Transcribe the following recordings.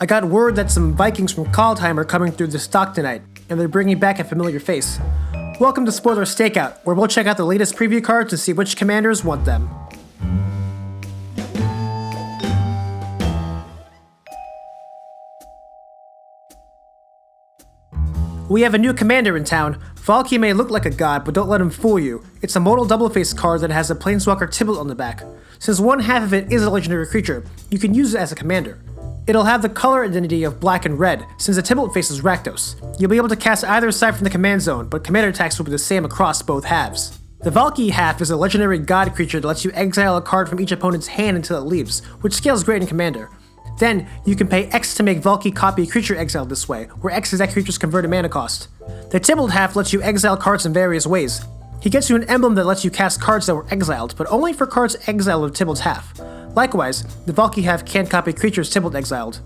I got word that some Vikings from Kaldheim are coming through the stock tonight, and they're bringing back a familiar face. Welcome to Spoiler Stakeout, where we'll check out the latest preview cards to see which commanders want them. We have a new commander in town. Valki may look like a god, but don't let him fool you. It's a modal double-face card that has a Planeswalker Tibalt on the back. Since one half of it is a legendary creature, you can use it as a commander. It'll have the color identity of black and red, since the Tibalt faces Rakdos. You'll be able to cast either side from the command zone, but commander attacks will be the same across both halves. The Valki half is a legendary god creature that lets you exile a card from each opponent's hand until it leaves, which scales great in commander. Then, you can pay X to make Valki copy a creature exiled this way, where X is that creature's converted mana cost. The Tibalt half lets you exile cards in various ways. He gets you an emblem that lets you cast cards that were exiled, but only for cards exiled of Tibalt's half. Likewise, the Valki half can't copy creatures Tibalt exiled.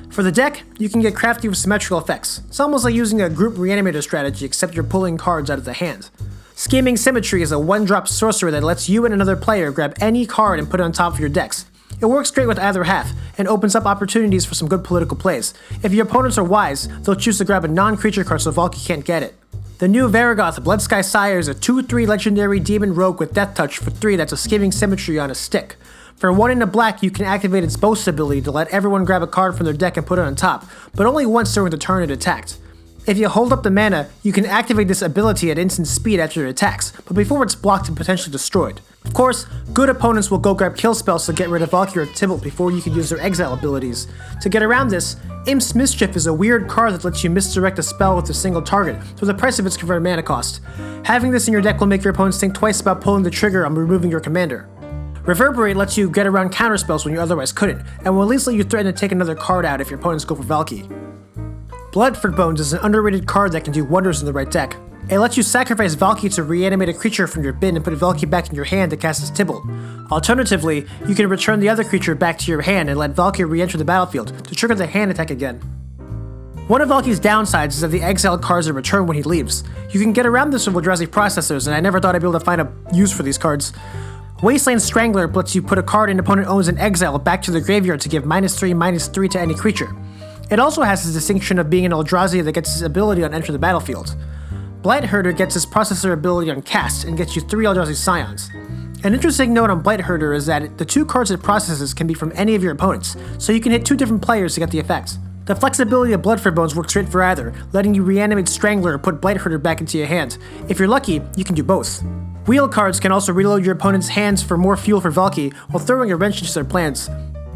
For the deck, you can get crafty with symmetrical effects. It's almost like using a group reanimator strategy, except you're pulling cards out of the hand. Scheming Symmetry is a one-drop sorcerer that lets you and another player grab any card and put it on top of your decks. It works great with either half, and opens up opportunities for some good political plays. If your opponents are wise, they'll choose to grab a non-creature card so Valki can't get it. The new Varragoth Bloodsky Sire is a 2/3 legendary demon rogue with Death Touch for 3 that's a Scheming Symmetry on a stick. For 1 and a black, you can activate its Boast ability to let everyone grab a card from their deck and put it on top, but only once during the turn it attacked. If you hold up the mana, you can activate this ability at instant speed after it attacks, but before it's blocked and potentially destroyed. Of course, good opponents will go grab kill spells to get rid of Valki or Tibalt before you can use their exile abilities. To get around this, Imp's Mischief is a weird card that lets you misdirect a spell with a single target, for the price of its converted mana cost. Having this in your deck will make your opponents think twice about pulling the trigger on removing your commander. Reverberate lets you get around counterspells when you otherwise couldn't, and will at least let you threaten to take another card out if your opponents go for Valki. Bloodford Bones is an underrated card that can do wonders in the right deck. It lets you sacrifice Valki to reanimate a creature from your bin and put Valki back in your hand to cast as Tibalt. Alternatively, you can return the other creature back to your hand and let Valki re-enter the battlefield to trigger the hand attack again. One of Valki's downsides is that the exiled cards are returned when he leaves. You can get around this with Eldrazi processors, and I never thought I'd be able to find a use for these cards. Waistline Strangler lets you put a card an opponent owns in exile back to the graveyard to give -3/-3 to any creature. It also has the distinction of being an Eldrazi that gets its ability on enter the battlefield. Blightherder gets his processor ability on cast and gets you 3 Eldrazi Scions. An interesting note on Blightherder is that the 2 cards it processes can be from any of your opponents, so you can hit 2 different players to get the effect. The flexibility of Bloodford Bones works great for either, letting you reanimate Strangler or put Blightherder back into your hand. If you're lucky, you can do both. Wheel cards can also reload your opponent's hands for more fuel for Valki, while throwing a wrench into their plans.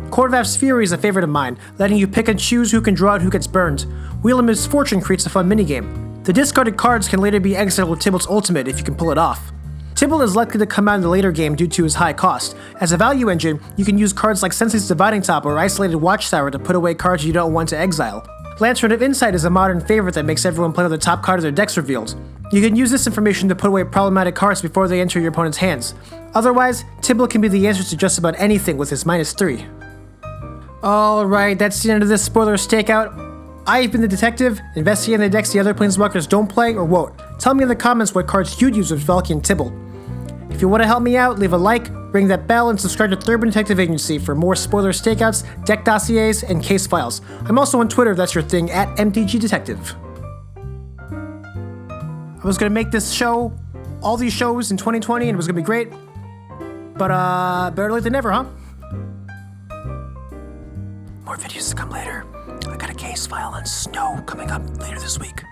Cordvaf's Fury is a favorite of mine, letting you pick and choose who can draw and who gets burned. Wheel of Misfortune creates a fun minigame. The discarded cards can later be exiled with Tibalt's ultimate if you can pull it off. Tibalt is likely to come out in the later game due to his high cost. As a value engine, you can use cards like Sensei's Dividing Top or Isolated Watchtower to put away cards you don't want to exile. Lantern of Insight is a modern favorite that makes everyone play with the top card of their decks revealed. You can use this information to put away problematic cards before they enter your opponent's hands. Otherwise, Tibalt can be the answer to just about anything with his -3. Alright, that's the end of this spoiler stakeout. I've been the detective, investigating the decks the other planeswalkers don't play or won't. Tell me in the comments what cards you'd use with Valki and Tibalt. If you want to help me out, leave a like, ring that bell, and subscribe to Thraben Detective Agency for more spoiler stakeouts, deck dossiers, and case files. I'm also on Twitter if that's your thing, at MTGDetective. I was gonna make this show, all these shows in 2020, and it was gonna be great. But better late than never, huh? More videos to come later. I got a case file on snow coming up later this week.